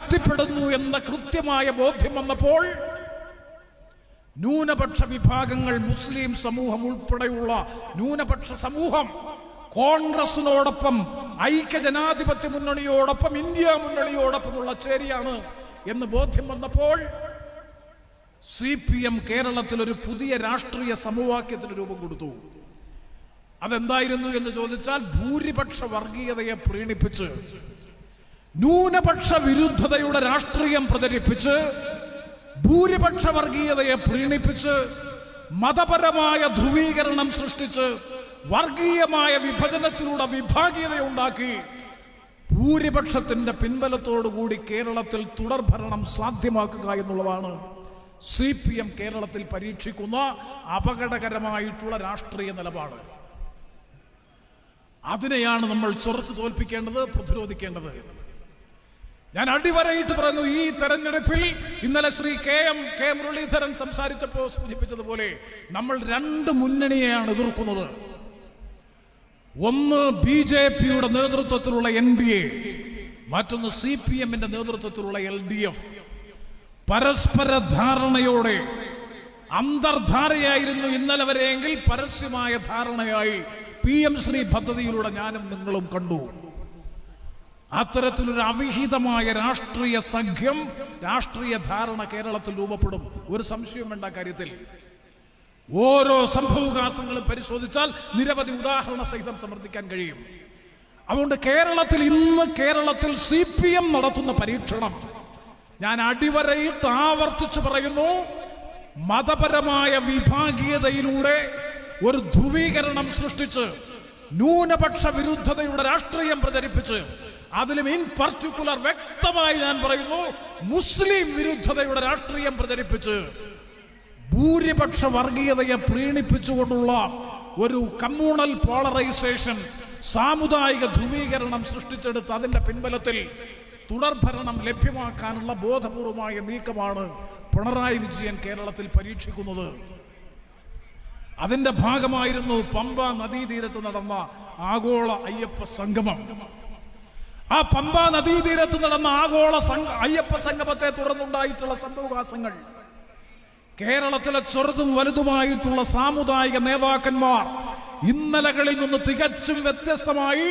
ശക്തിപ്പെടുന്നു എന്ന കൃത്യമായ ബോധ്യം വന്നപ്പോൾ ന്യൂനപക്ഷ വിഭാഗങ്ങൾ, മുസ്ലിം സമൂഹം ഉൾപ്പെടെയുള്ള ന്യൂനപക്ഷ സമൂഹം കോൺഗ്രസിനോടൊപ്പം, ഐക്യജനാധിപത്യ മുന്നണിയോടൊപ്പം, ഇന്ത്യ മുന്നണിയോടൊപ്പമുള്ള ചേരിയാണ് എന്ന് ബോധ്യം വന്നപ്പോൾ CPM കേരളത്തിൽ ഒരു പുതിയ രാഷ്ട്രീയ സമവാക്യത്തിന് രൂപം കൊടുത്തു. അതെന്തായിരുന്നു എന്ന് ചോദിച്ചാൽ, ഭൂരിപക്ഷ വർഗീയതയെ പ്രീണിപ്പിച്ച്, ന്യൂനപക്ഷ വിരുദ്ധതയുടെ രാഷ്ട്രീയം പ്രചരിപ്പിച്ച്, ഭൂരിപക്ഷ വർഗീയതയെ പ്രീണിപ്പിച്ച്, മതപരമായ ധ്രുവീകരണം സൃഷ്ടിച്ച്, വർഗീയമായ വിഭജനത്തിലൂടെ വിഭാഗീയതയുണ്ടാക്കി, ഭൂരിപക്ഷത്തിന്റെ പിൻബലത്തോടുകൂടി കേരളത്തിൽ തുടർഭരണം സാധ്യമാക്കുക എന്നുള്ളതാണ് CPM കേരളത്തിൽ പരീക്ഷിക്കുന്ന അപകടകരമായിട്ടുള്ള രാഷ്ട്രീയ നിലപാട്. അതിനെയാണ് നമ്മൾ ചെറുത്ത് തോൽപ്പിക്കേണ്ടത്, പ്രതിരോധിക്കേണ്ടത്. ഞാൻ അടിവരയിട്ട് പറയുന്നു, ഈ തെരഞ്ഞെടുപ്പിൽ ഇന്നലെ ശ്രീ കെ മുരളീധരൻ സംസാരിച്ചപ്പോൾ സൂചിപ്പിച്ചതുപോലെ നമ്മൾ രണ്ട് മുന്നണിയെയാണ് എതിർക്കുന്നത്. ഒന്ന് BJPയുടെ നേതൃത്വത്തിലുള്ള NDA, മറ്റൊന്ന് CPMന്റെ നേതൃത്വത്തിലുള്ള LDF. പരസ്പര ധാരണയോടെ, അന്തർധാരയായിരുന്നു ഇന്നലെ വരെയെങ്കിൽ പരസ്യമായ ധാരണയായി PM ശ്രീ പദ്ധതിയിലൂടെ ഞാനും നിങ്ങളും കണ്ടു. അത്തരത്തിലൊരു അവിഹിതമായ രാഷ്ട്രീയ സഖ്യം, രാഷ്ട്രീയ ധാരണ കേരളത്തിൽ രൂപപ്പെടും. ഒരു സംശയം വേണ്ട കാര്യത്തിൽ. ഓരോ സംഭവവികാസങ്ങളും പരിശോധിച്ചാൽ നിരവധി ഉദാഹരണ സഹിതം സമർത്ഥിക്കാൻ കഴിയും. അതുകൊണ്ട് കേരളത്തിൽ CPM നടത്തുന്ന പരീക്ഷണം, ഞാൻ അടിവരയിട്ട് ആവർത്തിച്ചു പറയുന്നു, മതപരമായ വിഭാഗീയതയിലൂടെ ഒരു ധ്രുവീകരണം സൃഷ്ടിച്ച്, ന്യൂനപക്ഷ വിരുദ്ധതയുടെ രാഷ്ട്രീയം പ്രചരിപ്പിച്ച്, അതിലും ഇൻ പർട്ടിക്കുലർ വ്യക്തമായി ഞാൻ പറയുന്നു, മുസ്ലിം വിരുദ്ധതയുടെ രാഷ്ട്രീയം പ്രചരിപ്പിച്ച്, ഭൂരിപക്ഷ വർഗീയതയെ പ്രീണിപ്പിച്ചുകൊണ്ടുള്ള ഒരു കമ്മ്യൂണൽ പോളറൈസേഷൻ, സാമുദായിക ധ്രുവീകരണം സൃഷ്ടിച്ചെടുത്ത് അതിന്റെ പിൻബലത്തിൽ തുടർഭരണം ലഭ്യമാക്കാനുള്ള ബോധപൂർവമായ നീക്കമാണ് പിണറായി വിജയൻ കേരളത്തിൽ പരീക്ഷിക്കുന്നത്. അതിന്റെ ഭാഗമായിരുന്നു പമ്പ നദീതീരത്ത് നടന്ന ആഗോള അയ്യപ്പ സംഗമം. ആ പമ്പ നദീതീരത്ത് നടന്ന ആഗോള അയ്യപ്പ സംഗമത്തെ തുടർന്നുണ്ടായിട്ടുള്ള സംഭവവികാസങ്ങൾ, കേരളത്തിലെ ചെറുതും വലുതുമായിട്ടുള്ള സാമുദായിക നേതാക്കന്മാർ ഇന്നലകളിൽ നിന്ന് തികച്ചും വ്യത്യസ്തമായി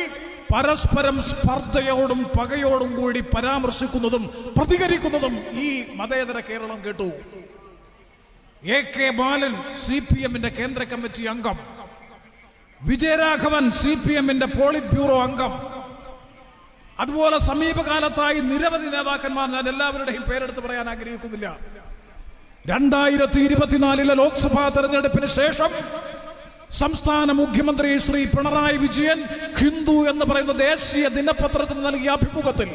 പരസ്പരം സ്പർദ്ധയോടും പകയോടും കൂടി പരാമർശിക്കുന്നതും പ്രതികരിക്കുന്നതും ഈ മതേതര കേരളം കേട്ടു. AK ബാലൻ CPMന്റെ കേന്ദ്ര കമ്മിറ്റി അംഗം, വിജയരാഘവൻ CPMന്റെ പോളിറ്റ് ബ്യൂറോ അംഗം, അതുപോലെ സമീപകാലത്തായി നിരവധി നേതാക്കന്മാർ, ഞാൻ എല്ലാവരുടെയും പേരെടുത്ത് പറയാൻ ആഗ്രഹിക്കുന്നില്ല. 2024 ലോക്സഭാ തെരഞ്ഞെടുപ്പിന് ശേഷം സംസ്ഥാന മുഖ്യമന്ത്രി ശ്രീ പിണറായി വിജയൻ ഹിന്ദു എന്ന് പറയുന്ന ദേശീയ ദിനപത്രത്തിന് നൽകിയ അഭിമുഖത്തിൽ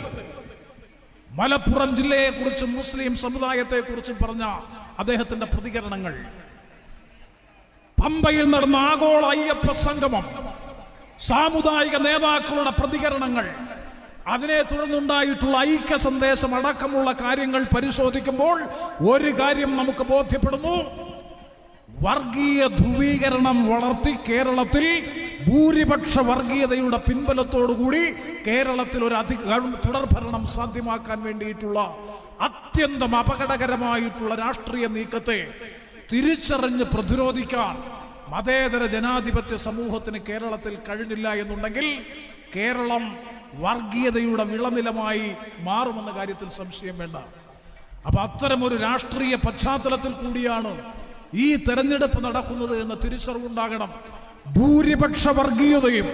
മലപ്പുറം ജില്ലയെക്കുറിച്ചും മുസ്ലിം സമുദായത്തെക്കുറിച്ചും പറഞ്ഞ അദ്ദേഹത്തിന്റെ പ്രതികരണങ്ങൾ, പമ്പയിൽ നടന്ന ആഗോള അയ്യപ്പ സംഗമം, സാമുദായിക നേതാക്കളുടെ പ്രതികരണങ്ങൾ, അതിനെ തുടർന്നുണ്ടായിട്ടുള്ള ഐക്യ സന്ദേശം അടക്കമുള്ള കാര്യങ്ങൾ പരിശോധിക്കുമ്പോൾ ഒരു കാര്യം നമുക്ക് ബോധ്യപ്പെടുന്നു: വർഗീയ ധ്രുവീകരണം വളർത്തി കേരളത്തിൽ ഭൂരിപക്ഷ വർഗീയതയുടെ പിൻബലത്തോടുകൂടി കേരളത്തിൽ ഒരു തുടർഭരണം സാധ്യമാക്കാൻ വേണ്ടിയിട്ടുള്ള അത്യന്തം അപകടകരമായിട്ടുള്ള രാഷ്ട്രീയ നീക്കത്തെ തിരിച്ചറിഞ്ഞ് പ്രതിരോധിക്കാൻ മതേതര ജനാധിപത്യ സമൂഹത്തിന് കേരളത്തിൽ കഴിഞ്ഞില്ല എന്നുണ്ടെങ്കിൽ കേരളം വർഗീയതയുടെ വിളനിലമായി മാറുമെന്ന കാര്യത്തിൽ സംശയം വേണ്ട. അപ്പൊ അത്തരമൊരു രാഷ്ട്രീയ പശ്ചാത്തലത്തിൽ കൂടിയാണ് ഈ തെരഞ്ഞെടുപ്പ് നടക്കുന്നത് എന്ന തിരിച്ചറിവുണ്ടാകണം. ഭൂരിപക്ഷ വർഗീയതയും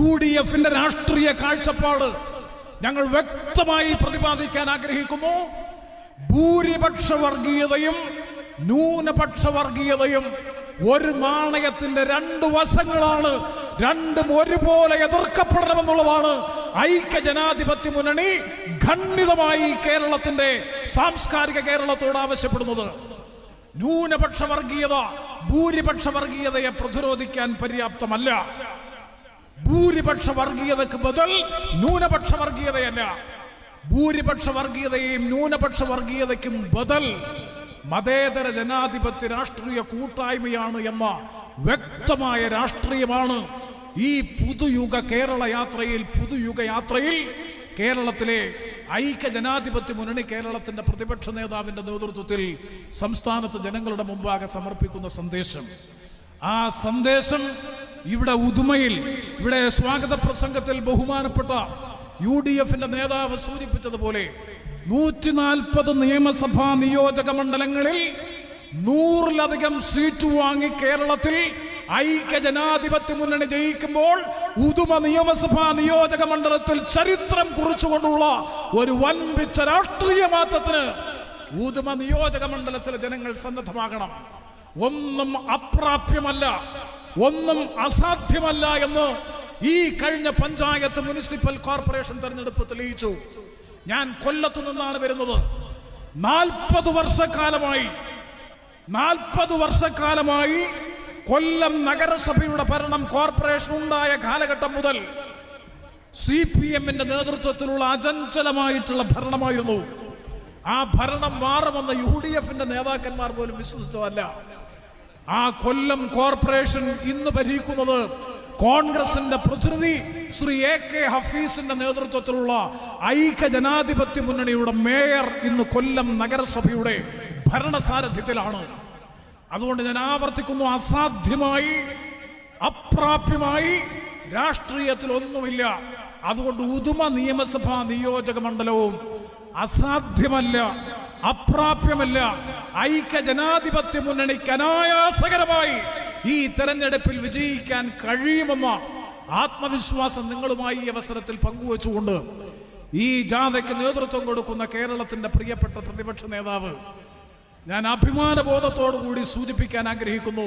UDFന്റെ രാഷ്ട്രീയ കാഴ്ചപ്പാട് ഞങ്ങൾ വ്യക്തമായി പ്രതിപാദിക്കാൻ ആഗ്രഹിക്കുന്നു. ഭൂരിപക്ഷ വർഗീയതയും ന്യൂനപക്ഷ വർഗീയതയും ഒരു നാണയത്തിന്റെ രണ്ട് വശങ്ങളാണ്. രണ്ടും ഒരുപോലെ എതിർക്കപ്പെടണമെന്നുള്ളതാണ് ഐക്യ ജനാധിപത്യ മുന്നണി ഖണ്ഡിതമായി കേരളത്തിന്റെ സാംസ്കാരിക കേരളത്തോട് ആവശ്യപ്പെടുന്നത്. ന്യൂനപക്ഷ വർഗീയത ഭൂരിപക്ഷ വർഗീയതയെ പ്രതിരോധിക്കാൻ പര്യാപ്തമല്ല. ഭൂരിപക്ഷ വർഗീയതയ്ക്ക് ബദൽ ന്യൂനപക്ഷ വർഗീയതയല്ല. ഭൂരിപക്ഷ വർഗീയതയും ന്യൂനപക്ഷ വർഗീയതയ്ക്കും ബദൽ മതേതര ജനാധിപത്യ രാഷ്ട്രീയ കൂട്ടായ്മയാണ് എന്ന വ്യക്തമായ രാഷ്ട്രീയമാണ് ഈ പുതുയുഗ കേരള യാത്രയിൽ കേരളത്തിലെ ഐക്യ ജനാധിപത്യ മുന്നണി കേരളത്തിന്റെ പ്രതിപക്ഷ നേതാവിന്റെ നേതൃത്വത്തിൽ സംസ്ഥാനത്ത് ജനങ്ങളുടെ മുമ്പാകെ സമർപ്പിക്കുന്ന സന്ദേശം, ആ സന്ദേശം ഇവിടെ ഉദുമയിൽ, ഇവിടെ സ്വാഗത പ്രസംഗത്തിൽ ബഹുമാനപ്പെട്ട UDF നേതാവ് സൂചിപ്പിച്ചതുപോലെ 140 നിയമസഭാ നിയോജക മണ്ഡലങ്ങളിൽ 100-ലധികം സീറ്റ് വാങ്ങി കേരളത്തിൽ ഐക്യ ജനാധിപത്യ മുന്നണി ജയിക്കുമ്പോൾ ഉദുമ നിയമസഭാ നിയോജക മണ്ഡലത്തിൽ ചരിത്രം കുറിച്ചുകൊണ്ടുള്ള ഒരു വൻപിച്ച രാഷ്ട്രീയ മാറ്റത്തിന് ഉദുമ നിയോജക മണ്ഡലത്തിലെ ജനങ്ങൾ സന്നദ്ധമാകണം. ഒന്നും അപ്രാപ്യമല്ല, ഒന്നും അസാധ്യമല്ല എന്ന് ഈ കഴിഞ്ഞ പഞ്ചായത്ത് മുനിസിപ്പൽ കോർപ്പറേഷൻ തെരഞ്ഞെടുപ്പ് തെളിയിച്ചു. ഞാൻ കൊല്ലത്ത് നിന്നാണ് വരുന്നത്. 40 വർഷക്കാലമായി കൊല്ലം നഗരസഭയുടെ ഭരണം കോർപ്പറേഷൻ ഉണ്ടായ കാലഘട്ടം മുതൽ CPM നേതൃത്വത്തിലുള്ള അചഞ്ചലമായിട്ടുള്ള ഭരണമായിരുന്നു. ആ ഭരണം മാറുമെന്ന് UDF നേതാക്കന്മാർ പോലും വിശ്വസിച്ചതല്ല. ആ കൊല്ലം കോർപ്പറേഷൻ ഇന്ന് ഭരിക്കുന്നത് കോൺഗ്രസിന്റെ പ്രതിനിധി ശ്രീ AK ഹഫീസിന്റെ നേതൃത്വത്തിലുള്ള ഐക്യ ജനാധിപത്യ മുന്നണിയുടെ മേയർ ഇന്ന് കൊല്ലം നഗരസഭയുടെ ഭരണസാരഥ്യത്തിലാണ്. അതുകൊണ്ട് ഞാൻ ആവർത്തിക്കുന്നു, അസാധ്യമായി, അപ്രാപ്യമായി രാഷ്ട്രീയത്തിൽ ഒന്നുമില്ല. അതുകൊണ്ട് ഉദുമ നിയമസഭാ നിയോജക മണ്ഡലവും അസാധ്യമല്ല, അപ്രാപ്യമല്ല. ഐക്യ ജനാധിപത്യ മുന്നണിക്ക് അനായാസകരമായി ഈ തെരഞ്ഞെടുപ്പിൽ വിജയിക്കാൻ കഴിയുമെന്ന ആത്മവിശ്വാസം നിങ്ങളുമായി ഈ അവസരത്തിൽ പങ്കുവച്ചുകൊണ്ട് ഈ ജാഥയ്ക്ക് നേതൃത്വം കൊടുക്കുന്ന കേരളത്തിന്റെ പ്രിയപ്പെട്ട പ്രതിപക്ഷ നേതാവ് ഞാൻ അഭിമാനബോധത്തോടു കൂടി സൂചിപ്പിക്കാൻ ആഗ്രഹിക്കുന്നു,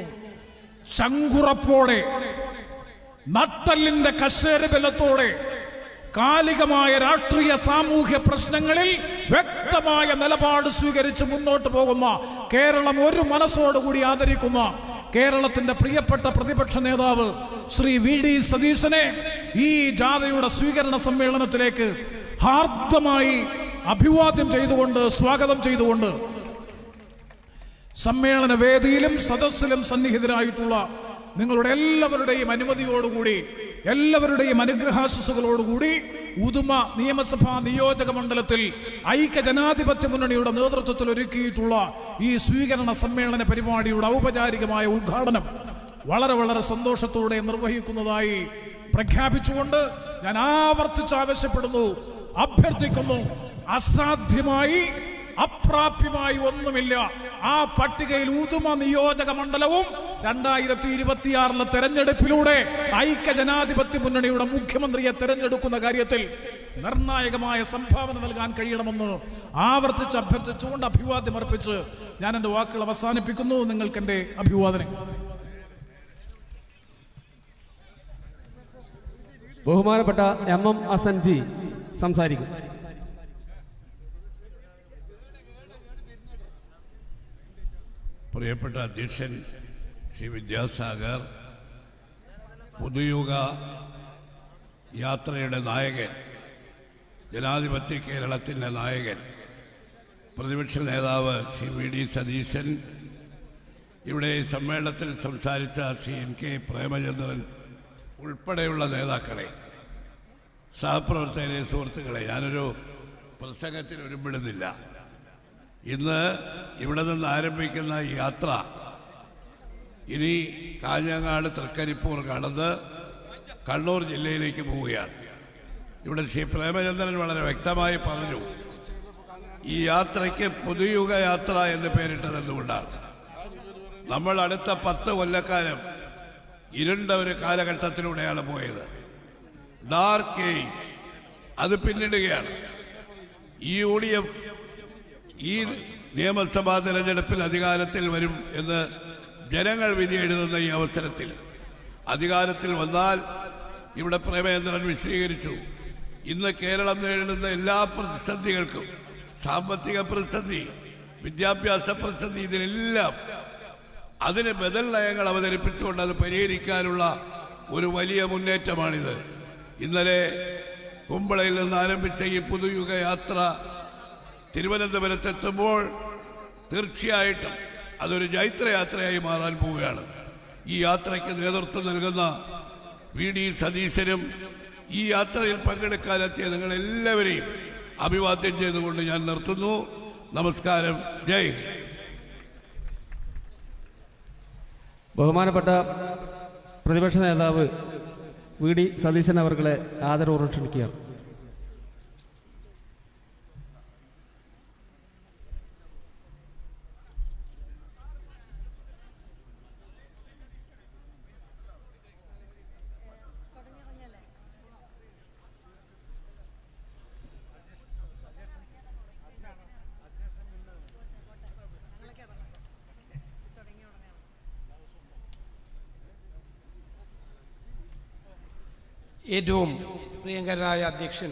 ചങ്കുറപ്പോടെ, നട്ടലിന്റെ കശേരബലത്തോടെ കാലികമായ രാഷ്ട്രീയ സാമൂഹ്യ പ്രശ്നങ്ങളിൽ വ്യക്തമായ നിലപാട് സ്വീകരിച്ച് മുന്നോട്ട് പോകുന്ന, കേരളം ഒരു മനസ്സോടുകൂടി ആദരിക്കുന്ന കേരളത്തിന്റെ പ്രിയപ്പെട്ട പ്രതിപക്ഷ നേതാവ് ശ്രീ VD സതീശനെ ഈ ജാഥയുടെ സ്വീകരണ സമ്മേളനത്തിലേക്ക് ഹാർദമായി അഭിവാദ്യം ചെയ്തുകൊണ്ട്, സ്വാഗതം ചെയ്തുകൊണ്ട്, സമ്മേളന വേദിയിലും സദസ്സിലും സന്നിഹിതരായിട്ടുള്ള നിങ്ങളുടെ എല്ലാവരുടെയും അനുമതിയോടുകൂടി, എല്ലാവരുടെയും അനുഗ്രഹാശിസുകളോടുകൂടി ഉദുമ നിയമസഭാ നിയോജക മണ്ഡലത്തിൽ ഐക്യ ജനാധിപത്യ മുന്നണിയുടെ നേതൃത്വത്തിൽ ഒരുക്കിയിട്ടുള്ള ഈ സ്വീകരണ സമ്മേളന പരിപാടിയുടെ ഔപചാരികമായ ഉദ്ഘാടനം വളരെ സന്തോഷത്തോടെ നിർവഹിക്കുന്നതായി പ്രഖ്യാപിച്ചുകൊണ്ട് ഞാൻ ആവർത്തിച്ച് ആവശ്യപ്പെടുന്നു, അഭ്യർത്ഥിക്കുന്നു, അസാധ്യമായി, അപ്രാപ്യമായി ഒന്നുമില്ല. ആ പട്ടികയിൽ ഉദുമ നിയോജക മണ്ഡലവും 2026 തെരഞ്ഞെടുപ്പിലൂടെ ഐക്യ ജനാധിപത്യ മുന്നണിയുടെ മുഖ്യമന്ത്രിയെ തെരഞ്ഞെടുക്കുന്ന കാര്യത്തിൽ നിർണായകമായ സംഭാവന നൽകാൻ കഴിയണമെന്ന് ആവർത്തിച്ച് അഭ്യർത്ഥിച്ചുകൊണ്ട് അഭിവാദ്യം അർപ്പിച്ച് ഞാൻ എൻ്റെ വാക്കുകൾ അവസാനിപ്പിക്കുന്നു. നിങ്ങൾക്ക് എൻ്റെ അഭിവാദനം. ബഹുമാനപ്പെട്ട MM ഹസൻ ജി സംസാരിക്കും. പ്രിയപ്പെട്ട അധ്യക്ഷൻ ശ്രീ വിദ്യാസാഗർ, പുതുയുഗ യാത്രയുടെ നായകൻ, ജനാധിപത്യ കേരളത്തിൻ്റെ നായകൻ, പ്രതിപക്ഷ നേതാവ് ശ്രീ VD സതീശൻ, ഇവിടെ സമ്മേളനത്തിൽ സംസാരിച്ച ശ്രീ NK പ്രേമചന്ദ്രൻ ഉൾപ്പെടെയുള്ള നേതാക്കളെ, സഹപ്രവർത്തകരെ, സുഹൃത്തുക്കളെ, ഞാനൊരു പ്രസംഗത്തിന് ഒരുമ്പെടുന്നില്ല. ഇന്ന് ഇവിടെ നിന്ന് ആരംഭിക്കുന്ന ഈ യാത്ര ഇനി കാഞ്ഞങ്ങാട്, തൃക്കരിപ്പൂർ കടന്ന് കണ്ണൂർ ജില്ലയിലേക്ക് പോവുകയാണ്. ഇവിടെ ശ്രീ പ്രേമചന്ദ്രൻ വളരെ വ്യക്തമായി പറഞ്ഞു, ഈ യാത്രയ്ക്ക് പുതുയുഗ യാത്ര എന്ന് പേരിട്ടത് എന്തുകൊണ്ടാണ്? നമ്മൾ അടുത്ത 10 കൊല്ലക്കാലം ഇരുണ്ട ഒരു കാലഘട്ടത്തിലൂടെയാണ് പോയത്. ഡാർക്ക് ഏജ്, അത് പിന്നിടുകയാണ്. ഈ UDF ഈ നിയമസഭാ തെരഞ്ഞെടുപ്പിൽ അധികാരത്തിൽ വരും എന്ന് ജനങ്ങൾ വിധി എഴുതുന്ന ഈ അവസരത്തിൽ അധികാരത്തിൽ വന്നാൽ, ഇവിടെ പ്രേമചന്ദ്രൻ വിശദീകരിച്ചു, ഇന്ന് കേരളം നേരിടുന്ന എല്ലാ പ്രതിസന്ധികൾക്കും, സാമ്പത്തിക പ്രതിസന്ധി, വിദ്യാഭ്യാസ പ്രതിസന്ധി, ഇതിനെല്ലാം അതിന് ബദൽ നയങ്ങൾ അവതരിപ്പിച്ചുകൊണ്ട് അത് പരിഹരിക്കാനുള്ള ഒരു വലിയ മുന്നേറ്റമാണിത്. ഇന്നലെ കുമ്പളയിൽ നിന്ന് ആരംഭിച്ച ഈ പുതുയുഗ യാത്ര തിരുവനന്തപുരത്തെത്തുമ്പോൾ തീർച്ചയായിട്ടും അതൊരു ജൈത്രയാത്രയായി മാറാൻ പോവുകയാണ്. ഈ യാത്രയ്ക്ക് നേതൃത്വം നൽകുന്ന VD സതീശനും ഈ യാത്രയിൽ പങ്കെടുക്കാനെത്തിയ നിങ്ങളെല്ലാവരെയും അഭിവാദ്യം ചെയ്തുകൊണ്ട് ഞാൻ നിർത്തുന്നു. നമസ്കാരം. ജയ് ഹിന്ദ്. ബഹുമാനപ്പെട്ട പ്രതിപക്ഷ നേതാവ് വി.ഡി. സതീശൻ അവർകളെ ആദരപൂർവ്വം ക്ഷണിക്കുക. ഏറ്റവും പ്രിയങ്കരനായ അധ്യക്ഷൻ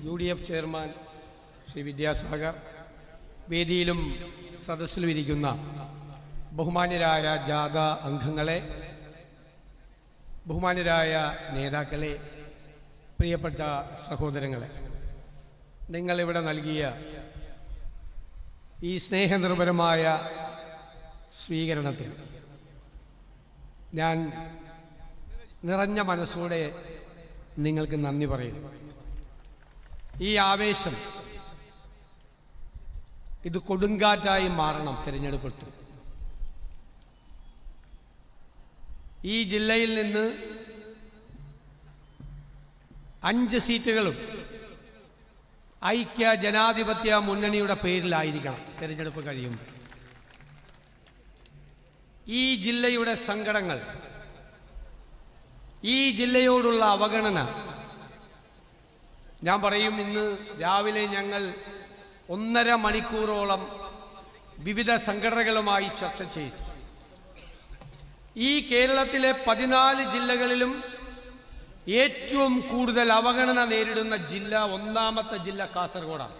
UDF ചെയർമാൻ ശ്രീ വിദ്യാസാഗർ, വേദിയിലും സദസ്സിലും ഇരിക്കുന്ന ബഹുമാന്യരായ ജാഥ അംഗങ്ങളെ, ബഹുമാന്യരായ നേതാക്കളെ, പ്രിയപ്പെട്ട സഹോദരങ്ങളെ, നിങ്ങളിവിടെ നൽകിയ ഈ സ്നേഹനിർഭരമായ സ്വീകരണത്തിൽ ഞാൻ നിറഞ്ഞ മനസ്സോടെ നിങ്ങൾക്ക് നന്ദി പറയുന്നു. ഈ ആവേശം ഇത് കൊടുങ്കാറ്റായി മാറണം. തിരഞ്ഞെടുപ്പെടുത്തും ഈ ജില്ലയിൽ നിന്ന് 5 സീറ്റുകളും ഐക്യ ജനാധിപത്യ മുന്നണിയുടെ പേരിലായിരിക്കണം തിരഞ്ഞെടുപ്പ് കഴിയുമ്പോൾ. ഈ ജില്ലയുടെ സങ്കടങ്ങൾ, ഈ ജില്ലയോടുള്ള അവഗണന, ഞാൻ പറയും, ഇന്ന് രാവിലെ ഞങ്ങൾ 1.5 മണിക്കൂറോളം വിവിധ സംഘടനകളുമായി ചർച്ച ചെയ്തു. ഈ കേരളത്തിലെ 14 ജില്ലകളിലും ഏറ്റവും കൂടുതൽ അവഗണന നേരിടുന്ന ജില്ല, 1ാമത്തെ ജില്ല കാസർഗോഡാണ്.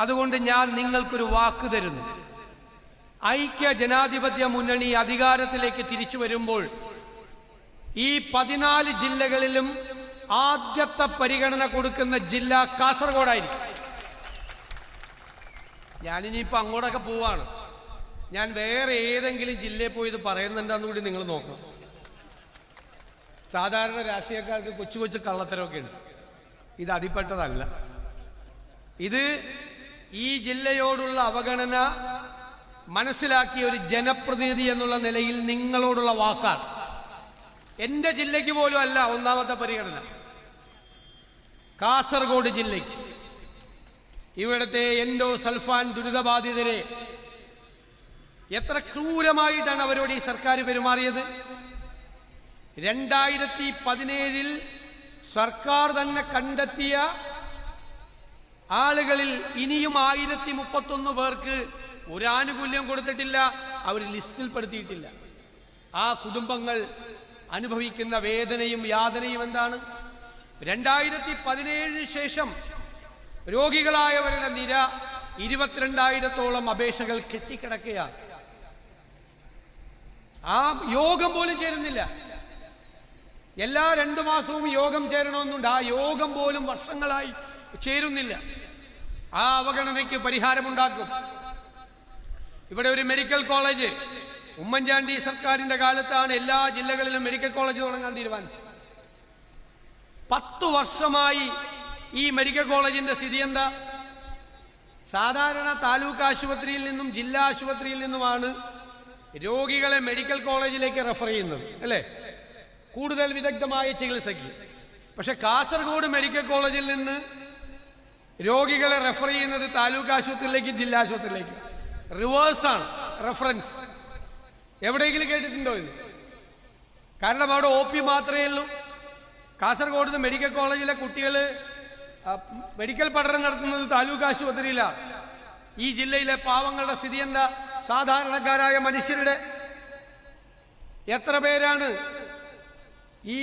അതുകൊണ്ട് ഞാൻ നിങ്ങൾക്കൊരു വാക്ക് തരുന്നു. ഐക്യ ജനാധിപത്യ മുന്നണി അധികാരത്തിലേക്ക് തിരിച്ചു വരുമ്പോൾ ഈ 14 ജില്ലകളിലും ആദ്യത്തെ പരിഗണന കൊടുക്കുന്ന ജില്ല കാസർഗോഡായിരിക്കും. ഞാനിനിയിപ്പോൾ അങ്ങോട്ടൊക്കെ പോവാണ്. ഞാൻ വേറെ ഏതെങ്കിലും ജില്ലയിൽ പോയി ഇത് പറയുന്നുണ്ടെന്ന് കൂടി നിങ്ങൾ നോക്കണം. സാധാരണ രാഷ്ട്രീയക്കാർക്ക് കൊച്ചു കൊച്ചു കള്ളത്തരമൊക്കെ ഉണ്ട്. ഇത് അതിൽപ്പെട്ടതല്ല. ഇത് ഈ ജില്ലയോടുള്ള അവഗണന മനസ്സിലാക്കിയ ഒരു ജനപ്രതിനിധി എന്നുള്ള നിലയിൽ നിങ്ങളോടുള്ള വാക്കാണ്. എൻ്റെ ജില്ലയ്ക്ക് പോലും അല്ല 1ാമത്തെ പരിഗണന, കാസർഗോഡ് ജില്ലയ്ക്ക്. ഇവിടുത്തെ എൻഡോസൾഫാൻ ദുരിതബാധിതരെ എത്ര ക്രൂരമായിട്ടാണ് അവരോട് ഈ സർക്കാർ പെരുമാറിയത്. 2017 സർക്കാർ തന്നെ കണ്ടെത്തിയ ആളുകളിൽ ഇനിയും 1031 പേർക്ക് ഒരു ആനുകൂല്യം കൊടുത്തിട്ടില്ല, അവർ ലിസ്റ്റിൽ പെടുത്തിയിട്ടില്ല. ആ കുടുംബങ്ങൾ അനുഭവിക്കുന്ന വേദനയും യാതനയും എന്താണ്? 2017 ശേഷം രോഗികളായവരുടെ നിര 22,000-ഓളം അപേക്ഷകൾ കെട്ടിക്കിടക്കുകയാണ്. ആ യോഗം പോലും ചേരുന്നില്ല. എല്ലാ 2 മാസവും യോഗം ചേരണമെന്നുണ്ട്. ആ യോഗം പോലും വർഷങ്ങളായി ചേരുന്നില്ല. ആ അവഗണനയ്ക്ക് പരിഹാരമുണ്ടാക്കും. ഇവിടെ ഒരു മെഡിക്കൽ കോളേജ് ഉമ്മൻചാണ്ടി സർക്കാരിന്റെ കാലത്താണ് എല്ലാ ജില്ലകളിലും മെഡിക്കൽ കോളേജ് തുടങ്ങാൻ തീരുമാനിച്ചത്. 10 വർഷമായി ഈ മെഡിക്കൽ കോളേജിന്റെ സ്ഥിതി എന്താ? സാധാരണ താലൂക്ക് ആശുപത്രിയിൽ നിന്നും ജില്ലാ ആശുപത്രിയിൽ നിന്നുമാണ് രോഗികളെ മെഡിക്കൽ കോളേജിലേക്ക് റെഫർ ചെയ്യുന്നത്, അല്ലേ? കൂടുതൽ വിദഗ്ധമായ ചികിത്സയ്ക്ക്. പക്ഷെ കാസർഗോഡ് മെഡിക്കൽ കോളേജിൽ നിന്ന് രോഗികളെ റെഫർ ചെയ്യുന്നത് താലൂക്ക് ആശുപത്രിയിലേക്ക്, ജില്ലാ ആശുപത്രിയിലേക്ക്. റിവേഴ്സാണ് റെഫറൻസ്. എവിടെയെങ്കിലും കേട്ടിട്ടുണ്ടോ ഇത്? കാരണം അവിടെ OP മാത്രമേ ഉള്ളൂ. കാസർഗോഡ് മെഡിക്കൽ കോളേജിലെ കുട്ടികൾ മെഡിക്കൽ പഠനം നടത്തുന്നത് താലൂക്ക് ആശുപത്രിയിലാണ്. ഈ ജില്ലയിലെ പാവങ്ങളുടെ സ്ഥിതി എന്താ? സാധാരണക്കാരായ മനുഷ്യരുടെ എത്ര പേരാണ് ഈ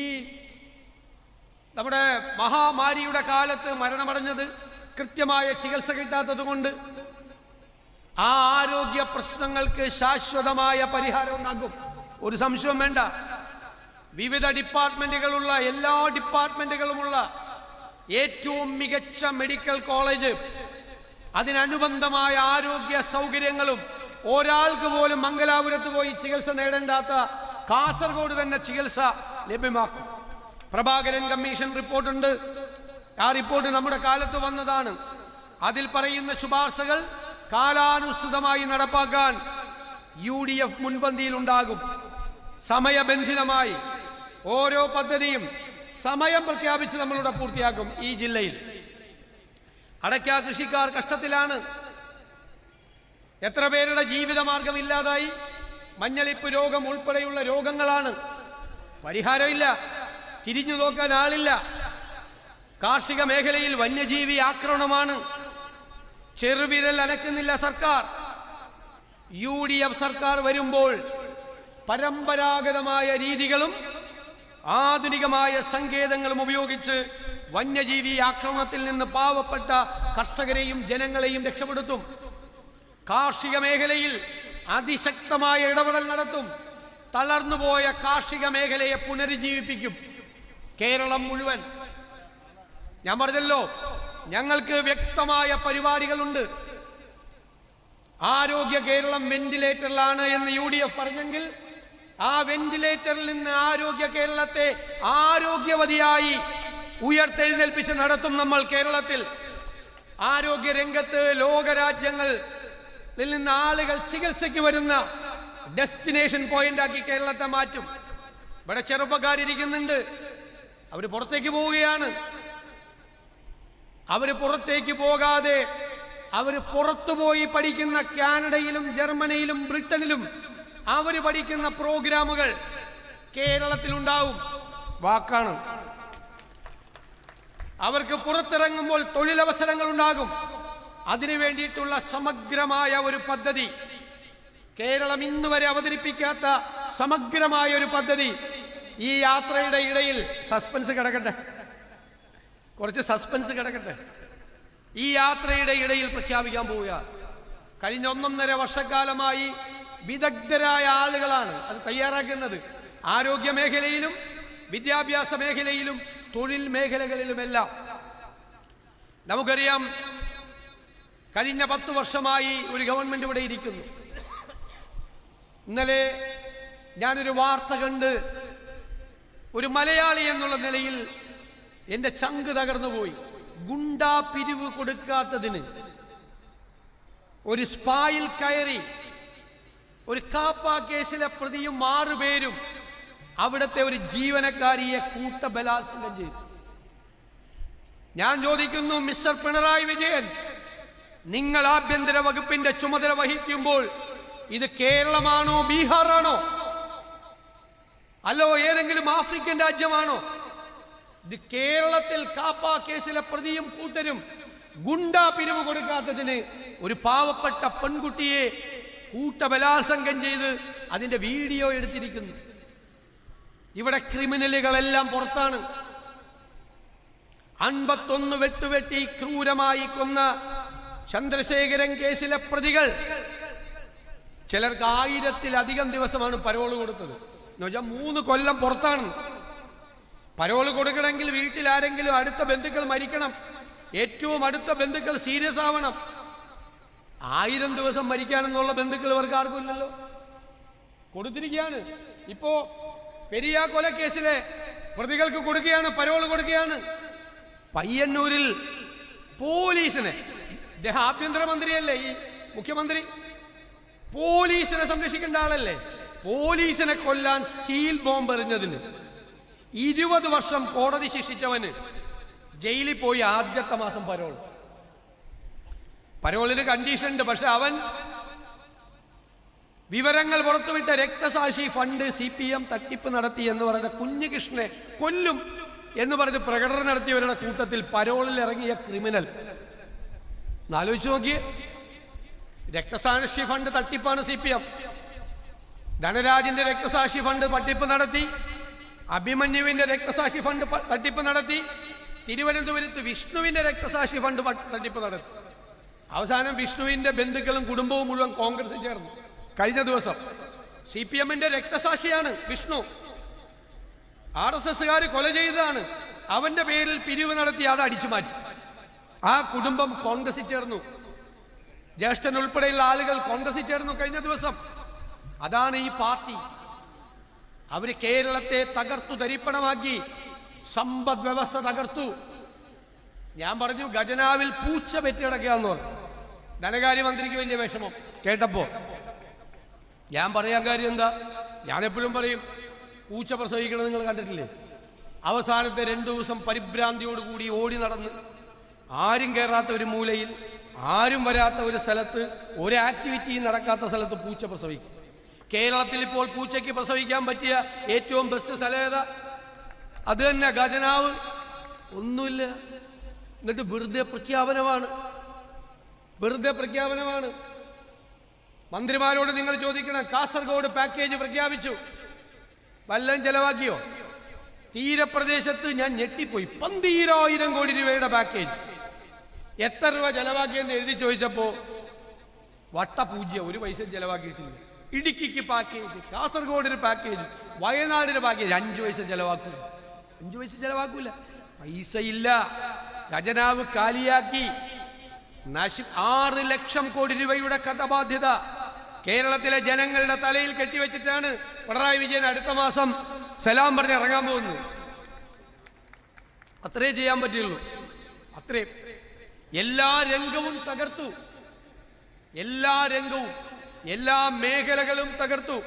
നമ്മുടെ മഹാമാരിയുടെ കാലത്ത് മരണമടഞ്ഞത്? കൃത്യമായ ചികിത്സ കിട്ടാത്തത് കൊണ്ട്. ആ ആരോഗ്യ പ്രശ്നങ്ങൾക്ക് ശാശ്വതമായ പരിഹാരം ഉണ്ടാകും, ഒരു സംശയവും വേണ്ട. വിവിധ ഡിപ്പാർട്ട്മെന്റുകളുള്ള, എല്ലാ ഡിപ്പാർട്ട്മെന്റുകളുമുള്ള ഏറ്റവും മികച്ച മെഡിക്കൽ കോളേജ്, അതിനനുബന്ധമായ ആരോഗ്യ സൗകര്യങ്ങളും, ഒരാൾക്ക് പോലും മംഗലാപുരത്ത് പോയി ചികിത്സ നേടേണ്ടാത്ത കാസർഗോഡ് തന്നെ ചികിത്സ ലഭ്യമാക്കും. പ്രഭാകരൻ കമ്മീഷൻ റിപ്പോർട്ടുണ്ട്. ആ റിപ്പോർട്ട് നമ്മുടെ കാലത്ത് വന്നതാണ്. അതിൽ പറയുന്ന ശുപാർശകൾ കാലാനുസൃതമായി നടപ്പാക്കാൻ UDF മുൻപന്തിയിലുണ്ടാകും. സമയബന്ധിതമായി ഓരോ പദ്ധതിയും സമയം പ്രഖ്യാപിച്ച് നമ്മളിവിടെ പൂർത്തിയാക്കും. ഈ ജില്ലയിൽ അടയ്ക്ക കൃഷിക്കാർ കഷ്ടത്തിലാണ്. എത്ര പേരുടെ ജീവിതമാർഗം ഇല്ലാതായി. മഞ്ഞളിപ്പ് രോഗം ഉൾപ്പെടെയുള്ള രോഗങ്ങളാണ്. പരിഹാരമില്ല, തിരിഞ്ഞു നോക്കാൻ ആളില്ല. കാർഷിക മേഖലയിൽ വന്യജീവി ആക്രമണമാണ്. ചെറുവിരൽ അനക്കുന്നില്ല സർക്കാർ. UDF സർക്കാർ വരുമ്പോൾ പരമ്പരാഗതമായ രീതികളും ആധുനികമായ സങ്കേതങ്ങളും ഉപയോഗിച്ച് വന്യജീവി ആക്രമണത്തിൽ നിന്ന് പാവപ്പെട്ട കർഷകരെയും ജനങ്ങളെയും രക്ഷപ്പെടുത്തും. കാർഷിക മേഖലയിൽ അതിശക്തമായ ഇടപെടൽ നടത്തും. തളർന്നുപോയ കാർഷിക മേഖലയെ പുനരുജ്ജീവിപ്പിക്കും. കേരളം മുഴുവൻ. ഞാൻ പറഞ്ഞല്ലോ, ഞങ്ങൾക്ക് വ്യക്തമായ പരിപാടികളുണ്ട്. ആരോഗ്യ കേരളം വെന്റിലേറ്ററിലാണ് എന്ന് UDF പറഞ്ഞെങ്കിൽ ആ വെന്റിലേറ്ററിൽ നിന്ന് ആരോഗ്യ കേരളത്തെ ആരോഗ്യവതിയായി ഉയർത്തെഴുന്നേൽപ്പിച്ച് നടത്തും നമ്മൾ കേരളത്തിൽ. ആരോഗ്യ രംഗത്ത് ലോകരാജ്യങ്ങളിൽ നിന്ന് ആളുകൾ ചികിത്സയ്ക്ക് വരുന്ന ഡെസ്റ്റിനേഷൻ പോയിന്റ് ആക്കി കേരളത്തെ മാറ്റും. ഇവിടെ ചെറുപ്പക്കാരിരിക്കുന്നുണ്ട്, അവർ പുറത്തേക്ക് പോവുകയാണ്. അവർ പുറത്തേക്ക് പോകാതെ അവർ പുറത്തുപോയി പഠിക്കുന്ന കാനഡയിലും ജർമ്മനിയിലും ബ്രിട്ടനിലും അവർ പഠിക്കുന്ന പ്രോഗ്രാമുകൾ കേരളത്തിലുണ്ടാവും. വാക്കാണ്. അവർക്ക് പുറത്തിറങ്ങുമ്പോൾ തൊഴിലവസരങ്ങൾ ഉണ്ടാകും. അതിനു വേണ്ടിയിട്ടുള്ള സമഗ്രമായ ഒരു പദ്ധതി, കേരളം ഇന്ന് വരെ അവതരിപ്പിക്കാത്ത സമഗ്രമായ ഒരു പദ്ധതി ഈ യാത്രയുടെ ഇടയിൽ സസ്പെൻസ് കിടക്കട്ടെ, കുറച്ച് സസ്പെൻസ് കിടക്കട്ടെ. ഈ യാത്രയുടെ ഇടയിൽ പ്രഖ്യാപിക്കാൻ പോവുക. കഴിഞ്ഞ 1.5 വർഷക്കാലമായി വിദഗ്ധരായ ആളുകളാണ് അത് തയ്യാറാക്കുന്നത്. ആരോഗ്യ മേഖലയിലും വിദ്യാഭ്യാസ മേഖലയിലും തൊഴിൽ മേഖലകളിലുമെല്ലാം. നമുക്കറിയാം, കഴിഞ്ഞ 10 വർഷമായി ഒരു ഗവൺമെന്റ് ഇവിടെ ഇരിക്കുന്നു. ഇന്നലെ ഞാനൊരു വാർത്ത കണ്ട് ഒരു മലയാളി എന്നുള്ള നിലയിൽ എൻ്റെ ചങ്ക് തകർന്നുപോയി. ഗുണ്ടാ പിരിവ് കൊടുക്കാത്തതിന് ഒരു സ്പായിൽ കയറി ഒരു കാപ്പ കേസിലെ പ്രതിയും 6 പേരും അവിടുത്തെ ഒരു ജീവനക്കാരിയെ കൂട്ടബലാത്സംഗം ചെയ്തു. ഞാൻ ചോദിക്കുന്നു, മിസ്റ്റർ പിണറായി വിജയൻ, നിങ്ങൾ ആഭ്യന്തര വകുപ്പിന്റെ ചുമതല വഹിക്കുമ്പോൾ ഇത് കേരളമാണോ ബീഹാറാണോ അല്ലോ ഏതെങ്കിലും ആഫ്രിക്കൻ രാജ്യമാണോ? ഇത് കേരളത്തിൽ കാപ്പ കേസിലെ പ്രതിയും കൂട്ടരും ഗുണ്ടാ പിരിവ് കൊടുക്കാത്തതിന് ഒരു പാവപ്പെട്ട പെൺകുട്ടിയെ കൂട്ടബലാത്സംഗം ചെയ്ത് അതിന്റെ വീഡിയോ എടുത്തിരിക്കുന്നു. ഇവിടെ ക്രിമിനലുകളെല്ലാം പുറത്താണ്. 51 വെട്ടുവെട്ടി ക്രൂരമായി കൊന്ന ചന്ദ്രശേഖരൻ കേസിലെ പ്രതികൾ ചിലർക്ക് 1000-ലധികം ദിവസമാണ് പരോള് കൊടുത്തത്. എന്ന് വെച്ചാൽ 3 കൊല്ലം പുറത്താണ്. പരോള് കൊടുക്കണമെങ്കിൽ വീട്ടിൽ ആരെങ്കിലും അടുത്ത ബന്ധുക്കൾ മരിക്കണം, ഏറ്റവും അടുത്ത ബന്ധുക്കൾ സീരിയസ് ആവണം. 1000 ദിവസം മരിക്കാനെന്നുള്ള ബന്ധുക്കൾ ഇവർക്ക് ആർക്കും ഇല്ലല്ലോ, കൊടുത്തിരിക്കുകയാണ്. ഇപ്പോ പെരിയ കൊലക്കേസിലെ പ്രതികൾക്ക് കൊടുക്കുകയാണ്, പരോള് കൊടുക്കുകയാണ്. പയ്യന്നൂരിൽ പോലീസിനെ, ഇദ്ദേഹം ആഭ്യന്തരമന്ത്രിയല്ലേ, ഈ മുഖ്യമന്ത്രി പോലീസിനെ സംരക്ഷിക്കേണ്ട ആളല്ലേ, പോലീസിനെ കൊല്ലാൻ സ്റ്റീൽ ബോംബ് എറിഞ്ഞതിന് 20 വർഷം കോടതി ശിക്ഷിച്ചവന് ജയിലിൽ പോയി ആദ്യത്തെ മാസം പരോൾ. പരോളിന് കണ്ടീഷൻ ഉണ്ട്. പക്ഷെ അവൻ വിവരങ്ങൾ പുറത്തുവിട്ട രക്തസാക്ഷി ഫണ്ട് CPM തട്ടിപ്പ് നടത്തി എന്ന് പറയുന്ന കുഞ്ഞികൃഷ്ണനെ കൊല്ലും എന്ന് പറഞ്ഞ് പ്രകടനം നടത്തിയവരുടെ കൂട്ടത്തിൽ പരോളിൽ ഇറങ്ങിയ ക്രിമിനൽ. ആലോചിച്ച് നോക്കിയേ, രക്തസാക്ഷി ഫണ്ട് തട്ടിപ്പാണ് CPM. ധനരാജിന്റെ രക്തസാക്ഷി ഫണ്ട് തട്ടിപ്പ് നടത്തി, അഭിമന്യുവിന്റെ രക്തസാക്ഷി ഫണ്ട് തട്ടിപ്പ് നടത്തി, തിരുവനന്തപുരത്ത് വിഷ്ണുവിന്റെ രക്തസാക്ഷി ഫണ്ട് തട്ടിപ്പ് നടത്തി. അവസാനം വിഷ്ണുവിന്റെ ബന്ധുക്കളും കുടുംബവും മുഴുവൻ കോൺഗ്രസിൽ ചേർന്നു. കഴിഞ്ഞ ദിവസം CPM-ന്റെ രക്തസാക്ഷിയാണ് വിഷ്ണു, RSS-കാര് കൊല ചെയ്തതാണ്. അവന്റെ പേരിൽ പിരിവ് നടത്തി അത് അടിച്ചു മാറ്റി. ആ കുടുംബം കോൺഗ്രസിൽ ചേർന്നു. ജ്യേഷ്ഠൻ ഉൾപ്പെടെയുള്ള ആളുകൾ കോൺഗ്രസിൽ ചേർന്നു കഴിഞ്ഞ ദിവസം. അതാണ് ഈ പാർട്ടി. അവര് കേരളത്തെ തകർത്തു, തരിപ്പണമാക്കി, സമ്പദ് വ്യവസ്ഥ തകർത്തു. ഞാൻ പറഞ്ഞു ഖജനാവിൽ പൂച്ച പെറ്റി കിടക്കുകയെന്ന് പറഞ്ഞു. ധനകാര്യമന്ത്രിക്ക് വലിയ വിഷമം കേട്ടപ്പോ. ഞാൻ പറയാൻ കാര്യം എന്താ, ഞാൻ എപ്പോഴും പറയും പൂച്ച പ്രസവിക്കണം നിങ്ങൾ കണ്ടിട്ടില്ലേ? അവസാനത്തെ 2 ദിവസം പരിഭ്രാന്തിയോടുകൂടി ഓടി നടന്ന് ആരും കയറാത്ത ഒരു മൂലയിൽ, ആരും വരാത്ത ഒരു സ്ഥലത്ത്, ഒരു ആക്ടിവിറ്റിയും നടക്കാത്ത സ്ഥലത്ത് പൂച്ച പ്രസവിക്കും. കേരളത്തിൽ ഇപ്പോൾ പൂച്ചയ്ക്ക് പ്രസവിക്കാൻ പറ്റിയ ഏറ്റവും ബെസ്റ്റ് സ്ഥലം ഏതാ? അത് തന്നെ, ഖജനാവ്. ഒന്നുമില്ല, എന്നിട്ട് വെറുതെ പ്രഖ്യാപനമാണ്. മന്ത്രിമാരോട് നിങ്ങൾ ചോദിക്കണം, കാസർഗോഡ് പാക്കേജ് പ്രഖ്യാപിച്ചു, വല്ലതും ചെലവാക്കിയോ? തീരപ്രദേശത്ത് ഞാൻ ഞെട്ടിപ്പോയി, 12,000 കോടി രൂപയുടെ പാക്കേജ്. എത്ര രൂപ ചെലവാക്കിയെന്ന് എഴുതി ചോദിച്ചപ്പോ വട്ടപൂജ്യം, ഒരു പൈസ ചെലവാക്കിയിട്ടില്ല. ഇടുക്കിക്ക് പാക്കേജ്, കാസർഗോഡിന് പാക്കേജ്, വയനാടിന് പാക്കേജ്, 5 പൈസ ചെലവാക്കൂല. 5 പൈസ ചെലവാക്കൂല, പൈസയില്ല. ഖജനാവ് കാലിയാക്കി. 6 ലക്ഷം കോടി രൂപയുടെ കടബാധ്യത കേരളത്തിലെ ജനങ്ങളുടെ തലയിൽ കെട്ടിവെച്ചിട്ടാണ് പിണറായി വിജയൻ അടുത്ത മാസം സലാം പറഞ്ഞ് ഇറങ്ങാൻ പോകുന്നത്. അത്രേ ചെയ്യാൻ പറ്റുള്ളൂ, അത്രേ. എല്ലാ രംഗവും തകർത്തു, എല്ലാ രംഗവും, എല്ലാ മേഖലകളും തകർത്തു.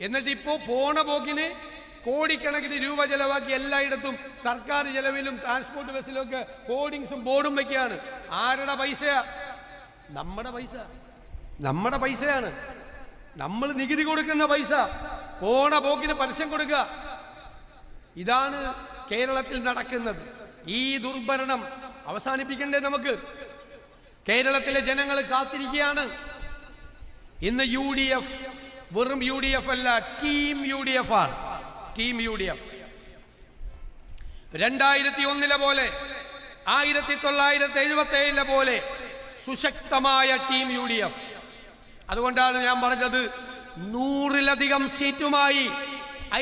എന്നിട്ടിപ്പോ പോണ പോക്കിന് കോടിക്കണക്കിന് രൂപ ചെലവാക്കി എല്ലായിടത്തും സർക്കാർ ചെലവിലും ട്രാൻസ്പോർട്ട് ബസ്സിലും ഒക്കെ ഹോർഡിങ്സും ബോർഡും വെക്കുകയാണ്. ആരുടെ പൈസയാ? നമ്മുടെ പൈസയാണ്. നമ്മൾ നികുതി കൊടുക്കുന്ന പൈസ പോണ പോക്കിന് പരസ്യം കൊടുക്കുക. ഇതാണ് കേരളത്തിൽ നടക്കുന്നത്. ഈ ദുർഭരണം അവസാനിപ്പിക്കണ്ടേ നമുക്ക്? കേരളത്തിലെ ജനങ്ങൾ കാത്തിരിക്കുകയാണ്. ഇന്ന് UDF വെറും UDF അല്ല, ടീം UDF ആണ്. ടീം UDF 2001 പോലെ, 1977 പോലെ സുശക്തമായ ടീം UDF. അതുകൊണ്ടാണ് ഞാൻ പറഞ്ഞത് 100-ലധികം സീറ്റുമായി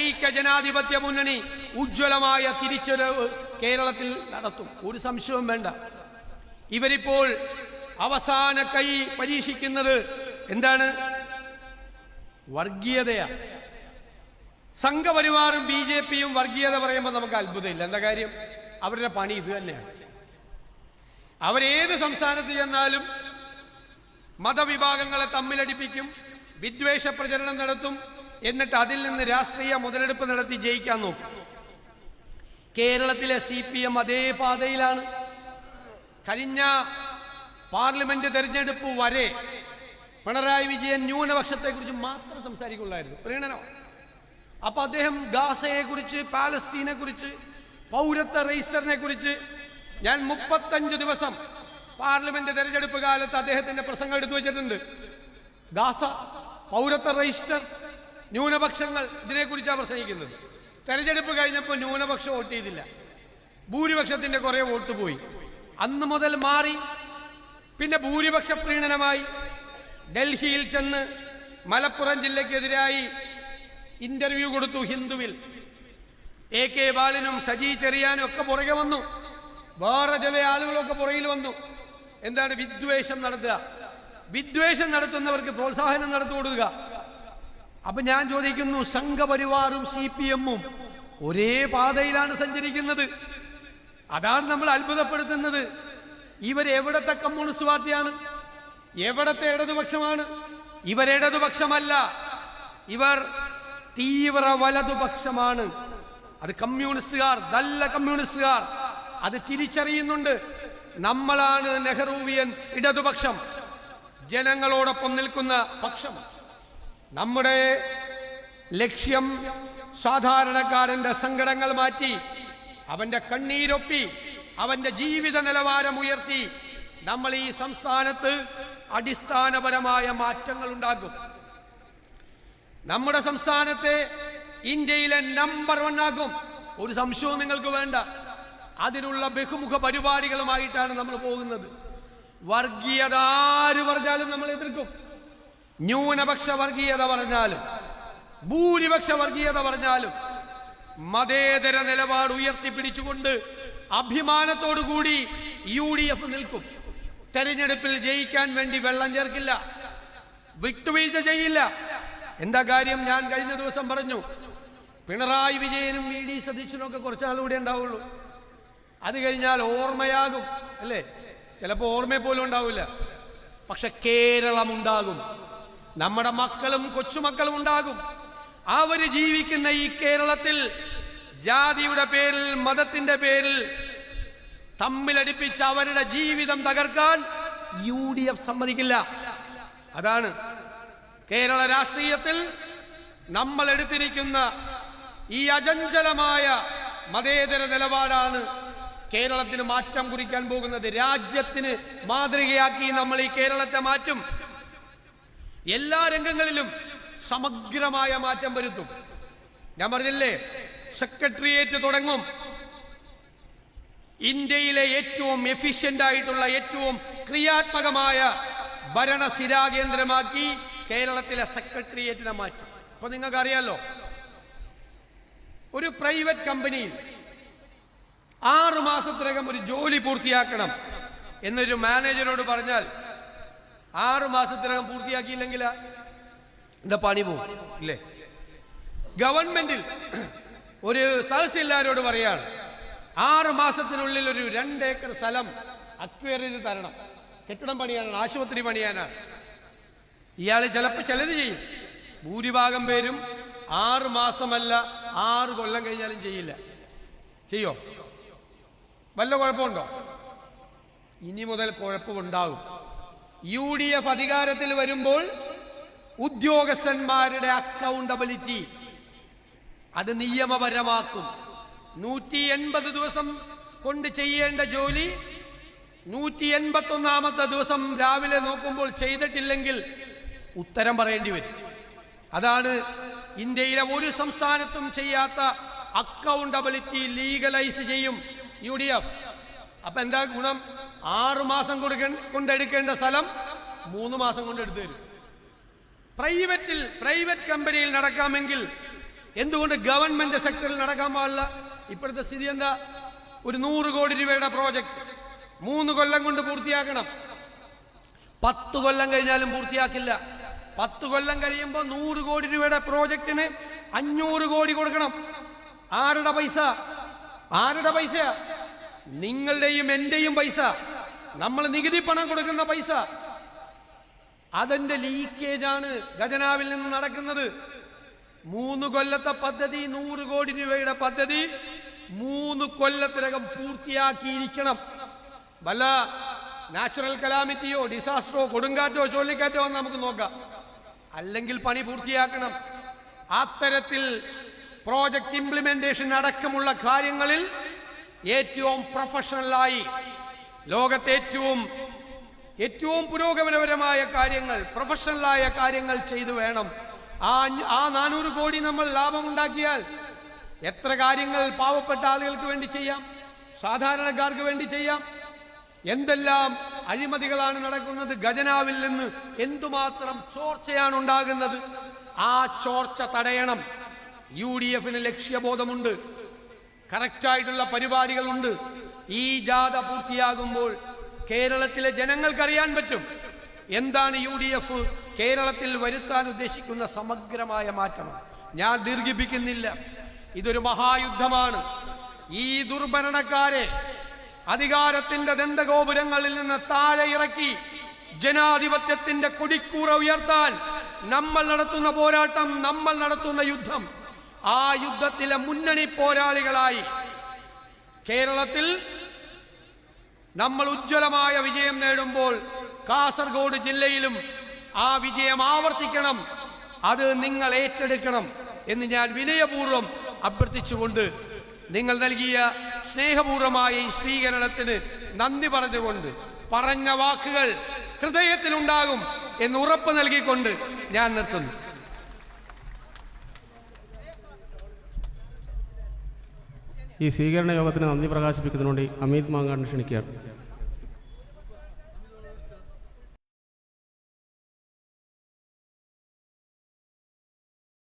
ഐക്യജനാധിപത്യ മുന്നണി ഉജ്ജ്വലമായ തിരിച്ചുവരവ് കേരളത്തിൽ നടത്തും, ഒരു സംശയവും വേണ്ട. ഇവരിപ്പോൾ അവസാന കൈ പരീക്ഷിക്കുന്നത് എന്താണ്? വർഗീയതയാണ്. സംഘപരിവാറും BJPയും വർഗീയത പറയുമ്പോൾ നമുക്ക് അത്ഭുതമില്ല. എന്താ കാര്യം? അവരുടെ പണി ഇത് തന്നെയാണ്. അവരേത് സംസ്ഥാനത്ത് ചെന്നാലും മതവിഭാഗങ്ങളെ തമ്മിലടിപ്പിക്കും, വിദ്വേഷ പ്രചരണം നടത്തും, എന്നിട്ട് അതിൽ നിന്ന് രാഷ്ട്രീയ മുതലെടുപ്പ് നടത്തി ജയിക്കാൻ നോക്കും. കേരളത്തിലെ CPM അതേ പാതയിലാണ്. കഴിഞ്ഞ പാർലമെന്റ് തെരഞ്ഞെടുപ്പ് വരെ പിണറായി വിജയൻ ന്യൂനപക്ഷത്തെക്കുറിച്ച് മാത്രം സംസാരിക്കുള്ളായിരുന്നു, പ്രീണനം. അപ്പൊ അദ്ദേഹം ഗാസയെ കുറിച്ച്, പാലസ്തീനെ കുറിച്ച്, പൗരത്വ രജിസ്റ്ററിനെ കുറിച്ച് ഞാൻ 35 ദിവസം പാർലമെന്റ് തെരഞ്ഞെടുപ്പ് കാലത്ത് അദ്ദേഹത്തിന്റെ പ്രസംഗം എടുത്തു വെച്ചിട്ടുണ്ട്. ഗാസ, പൗരത്വ രജിസ്റ്റർ, ന്യൂനപക്ഷങ്ങൾ, ഇതിനെക്കുറിച്ചാണ് പ്രസംഗിക്കുന്നത്. തെരഞ്ഞെടുപ്പ് കഴിഞ്ഞപ്പോൾ ന്യൂനപക്ഷം വോട്ട് ചെയ്തില്ല, ഭൂരിപക്ഷത്തിന്റെ കുറെ വോട്ട് പോയി. അന്ന് മുതൽ മാറി. പിന്നെ ഭൂരിപക്ഷ പ്രീണനമായി. ഡൽഹിയിൽ ചെന്ന് മലപ്പുറം ജില്ലയ്ക്കെതിരായി ഇന്റർവ്യൂ കൊടുത്തു ഹിന്ദുവിൽ. AK ബാലനും സജി ചെറിയാനും ഒക്കെ പുറകെ വന്നു, വേറെ ചില ആളുകളൊക്കെ പുറകിൽ വന്നു. എന്താണ്? വിദ്വേഷം നടത്തുക. വിദ്വേഷം നടത്തുന്നവർക്ക് പ്രോത്സാഹനം നടത്തി കൊടുക്കുക. അപ്പൊ ഞാൻ ചോദിക്കുന്നു, സംഘപരിവാറും CPMഉം ഒരേ പാതയിലാണ് സഞ്ചരിക്കുന്നത്. അതാണ് നമ്മൾ അത്ഭുതപ്പെടുത്തുന്നത്. ഇവരെവിടത്തെ കമ്മ്യൂണിസ്റ്റ് പാർട്ടിയാണ്? എവിടത്തെ ഇടതുപക്ഷമാണ്? ഇവരിടതുപക്ഷമല്ല, ഇവർ തീവ്ര വലതുപക്ഷമാണ്. അത് കമ്മ്യൂണിസ്റ്റുകാർ, നല്ല കമ്മ്യൂണിസ്റ്റുകാർ അത് തിരിച്ചറിയുന്നുണ്ട്. നമ്മളാണ് നെഹ്റുവിയൻ ഇടതുപക്ഷം, ജനങ്ങളോടൊപ്പം നിൽക്കുന്ന പക്ഷം. നമ്മുടെ ലക്ഷ്യം സാധാരണക്കാരന്റെ സങ്കടങ്ങൾ മാറ്റി, അവന്റെ കണ്ണീരൊപ്പി, അവന്റെ ജീവിത നിലവാരം ഉയർത്തി നമ്മൾ ഈ സംസ്ഥാനത്ത് അടിസ്ഥാനപരമായ മാറ്റങ്ങൾ ഉണ്ടാക്കും. നമ്മുടെ സംസ്ഥാനത്തെ ഇന്ത്യയിലെ നമ്പർ 1 ആക്കും, ഒരു സംശയവും നിങ്ങൾക്ക് വേണ്ട. അതിനുള്ള ബഹുമുഖ പരിപാടികളുമായിട്ടാണ് നമ്മൾ പോകുന്നത്. വർഗീയത ആര് പറഞ്ഞാലും നമ്മൾ എതിർക്കും. ന്യൂനപക്ഷ വർഗീയത പറഞ്ഞാലും, ഭൂരിപക്ഷ വർഗീയത പറഞ്ഞാലും, മതേതര നിലപാട് ഉയർത്തിപ്പിടിച്ചുകൊണ്ട് അഭിമാനത്തോടുകൂടി UDF നിൽക്കും. തെരഞ്ഞെടുപ്പിൽ ജയിക്കാൻ വേണ്ടി വെള്ളം ചേർക്കില്ല, വിട്ടുവീഴ്ച ചെയ്യില്ല. എന്താ കാര്യം? ഞാൻ കഴിഞ്ഞ ദിവസം പറഞ്ഞു, പിണറായി വിജയനും VD സതീശനും ഒക്കെ കുറച്ചാളുകൂടെ ഉണ്ടാവുള്ളൂ. അത് കഴിഞ്ഞാൽ ഓർമ്മയാകും, അല്ലേ? ചിലപ്പോൾ ഓർമ്മ പോലും ഉണ്ടാവില്ല. പക്ഷെ കേരളം ഉണ്ടാകും, നമ്മുടെ മക്കളും കൊച്ചുമക്കളും ഉണ്ടാകും. അവര് ജീവിക്കുന്ന ഈ കേരളത്തിൽ ജാതിയുടെ പേരിൽ, മതത്തിന്റെ പേരിൽ തമ്മിലടിപ്പിച്ച് അവരുടെ ജീവിതം തകർക്കാൻ UDF സമ്മതിക്കില്ല. അതാണ് കേരള രാഷ്ട്രീയത്തിൽ നമ്മൾ എടുത്തിരിക്കുന്ന ഈ അചഞ്ചലമായ മതേതര നിലപാടാണ് കേരളത്തിന് മാറ്റം കുറിക്കാൻ പോകുന്നത്. രാജ്യത്തിന് മാതൃകയാക്കി നമ്മൾ ഈ കേരളത്തെ മാറ്റും. എല്ലാ രംഗങ്ങളിലും സമഗ്രമായ മാറ്റം വരുത്തും. ഞാൻ പറഞ്ഞില്ലേ, സെക്രട്ടേറിയറ്റ് തുടങ്ങും. ഇന്ത്യയിലെ ഏറ്റവും എഫിഷ്യന്റ് ആയിട്ടുള്ള, ഏറ്റവും ക്രിയാത്മകമായ ഭരണസിരാകേന്ദ്രമാക്കി കേരളത്തിലെ സെക്രട്ടേറിയറ്റിനെ മാറ്റും. അപ്പൊ നിങ്ങൾക്കറിയാലോ, ഒരു പ്രൈവറ്റ് കമ്പനിയിൽ 6 മാസത്തിനകം ഒരു ജോലി പൂർത്തിയാക്കണം എന്നൊരു മാനേജരോട് പറഞ്ഞാൽ 6 മാസത്തിനകം പൂർത്തിയാക്കിയില്ലെങ്കിൽ എന്താ പണി പോകും, ഇല്ലേ? ഗവൺമെന്റിൽ ഒരു തഹസിൽദാരോട് പറയാണ് 6 മാസത്തിനുള്ളിൽ ഒരു 2 ഏക്കർ സ്ഥലം അക്വയർ ചെയ്ത് തരണം, കെട്ടിടം പണിയാനാണ്, ആശുപത്രി പണിയാനാണ്. ഇയാൾ ചിലപ്പോൾ ചിലത് ചെയ്യും. ഭൂരിഭാഗം പേരും 6 മാസമല്ല 6 കൊല്ലം കഴിഞ്ഞാലും ചെയ്യില്ല. ചെയ്യോ? വല്ല കുഴപ്പമുണ്ടോ? ഇനി മുതൽ കുഴപ്പമുണ്ടാകും. UDF അധികാരത്തിൽ വരുമ്പോൾ ഉദ്യോഗസ്ഥന്മാരുടെ അക്കൗണ്ടബിലിറ്റി അത് നിയമപരമാക്കും. 180 ദിവസം കൊണ്ട് ചെയ്യേണ്ട ജോലി 181ാമത്തെ ദിവസം രാവിലെ നോക്കുമ്പോൾ ചെയ്തിട്ടില്ലെങ്കിൽ ഉത്തരം പറയേണ്ടി വരും. അതാണ് ഇന്ത്യയിലെ ഒരു സംസ്ഥാനത്തും ചെയ്യാത്ത അക്കൗണ്ടബിലിറ്റി ലീഗലൈസ് ചെയ്യും UDF. അപ്പൊ എന്താ ഗുണം? 6 മാസം കൊണ്ടെടുക്കേണ്ട സ്ഥലം 3 മാസം കൊണ്ട് എടുത്തു തരും. പ്രൈവറ്റ് കമ്പനിയിൽ നടക്കാമെങ്കിൽ എന്തുകൊണ്ട് ഗവൺമെന്റ് സെക്ടറിൽ നടക്കാൻ പാടില്ല? ഇപ്പോഴത്തെ സ്ഥിതി എന്താ? ഒരു 100 കോടി രൂപയുടെ പ്രോജക്റ്റ് 3 കൊല്ലം കൊണ്ട് പൂർത്തിയാക്കണം. 10 കൊല്ലം കഴിഞ്ഞാലും പൂർത്തിയാക്കില്ല. 10 കൊല്ലം കഴിയുമ്പോൾ 100 കോടി രൂപയുടെ പ്രോജക്റ്റിന് 500 കോടി കൊടുക്കണം. ആരുടെ പൈസ? ആരുടെ പൈസ? നിങ്ങളുടെയും എന്റെയും പൈസ, നമ്മൾ നികുതി പണം കൊടുക്കുന്ന പൈസ. അതിന്റെ ലീക്കേജാണ് ഖജനാവിൽ നിന്ന് നടക്കുന്നത്. 3 കൊല്ലത്തെ പദ്ധതി, 100 കോടി രൂപയുടെ പദ്ധതി 3 കൊല്ലത്തിനകം പൂർത്തിയാക്കിയിരിക്കണം. വല്ല നാച്ചുറൽ കലാമിറ്റിയോ ഡിസാസ്റ്ററോ കൊടുങ്കാറ്റോ ചുഴലിക്കാറ്റോ വന്ന് നമുക്ക് നോക്കാം. അല്ലെങ്കിൽ പണി പൂർത്തിയാക്കണം. അത്തരത്തിൽ പ്രോജക്റ്റ് ഇംപ്ലിമെന്റേഷൻ അടക്കമുള്ള കാര്യങ്ങളിൽ ഏറ്റവും പ്രൊഫഷണലായി, ലോകത്തെ ഏറ്റവും പുരോഗമനപരമായ കാര്യങ്ങൾ, പ്രൊഫഷണലായ കാര്യങ്ങൾ ചെയ്തു വേണം. ആ 400 കോടി നമ്മൾ ലാഭമുണ്ടാക്കിയാൽ എത്ര കാര്യങ്ങൾ പാവപ്പെട്ട ആളുകൾക്ക് വേണ്ടി ചെയ്യാം, സാധാരണക്കാർക്ക് വേണ്ടി ചെയ്യാം. എന്തെല്ലാം അഴിമതികളാണ് നടക്കുന്നത്, ഖജനാവിൽ നിന്ന് എന്തുമാത്രം ചോർച്ചയാണ് ഉണ്ടാകുന്നത്. ആ ചോർച്ച തടയണം. UDFന് ലക്ഷ്യബോധമുണ്ട്, കറക്റ്റായിട്ടുള്ള പരിപാടികളുണ്ട്. ഈ ജാഥ പൂർത്തിയാകുമ്പോൾ കേരളത്തിലെ ജനങ്ങൾക്കറിയാൻ പറ്റും എന്താണ് UDF കേരളത്തിൽ വരുത്താൻ ഉദ്ദേശിക്കുന്ന സമഗ്രമായ മാറ്റം. ഞാൻ ദീർഘിപ്പിക്കുന്നില്ല. ഇതൊരു മഹായുദ്ധമാണ്. ഈ ദുർഭരണക്കാരെ അധികാരത്തിന്റെ ദണ്ഡഗോപുരങ്ങളിൽ നിന്ന് താഴെ ഇറക്കി ജനാധിപത്യത്തിന്റെ കൊടിക്കൂറ ഉയർത്താൻ നമ്മൾ നടത്തുന്ന പോരാട്ടം, നമ്മൾ നടത്തുന്ന യുദ്ധം, ആ യുദ്ധത്തിലെ മുന്നണി പോരാളികളായി കേരളത്തിൽ നമ്മൾ ഉജ്ജ്വലമായ വിജയം നേടുമ്പോൾ കാസർഗോഡ് ജില്ലയിലും ആ വിജയം ആവർത്തിക്കണം. അത് നിങ്ങൾ ഏറ്റെടുക്കണം എന്ന് ഞാൻ വിനയപൂർവ്വം അഭ്യർത്ഥിച്ചുകൊണ്ട് നിങ്ങൾ നൽകിയ സ്നേഹപൂർവമായ ഈ സ്വീകരണത്തിന് നന്ദി പറഞ്ഞുകൊണ്ട്, പറഞ്ഞ വാക്കുകൾ ഹൃദയത്തിലുണ്ടാകും എന്ന് ഉറപ്പ് നൽകിക്കൊണ്ട് ഞാൻ നിർത്തുന്നു. ഈ സ്വീകരണ യോഗത്തിന് നന്ദി പ്രകാശിപ്പിക്കുന്നതിനുവേണ്ടി അമീത് മാങ്ങാടിനെ ക്ഷണിക്കുകയാണ്.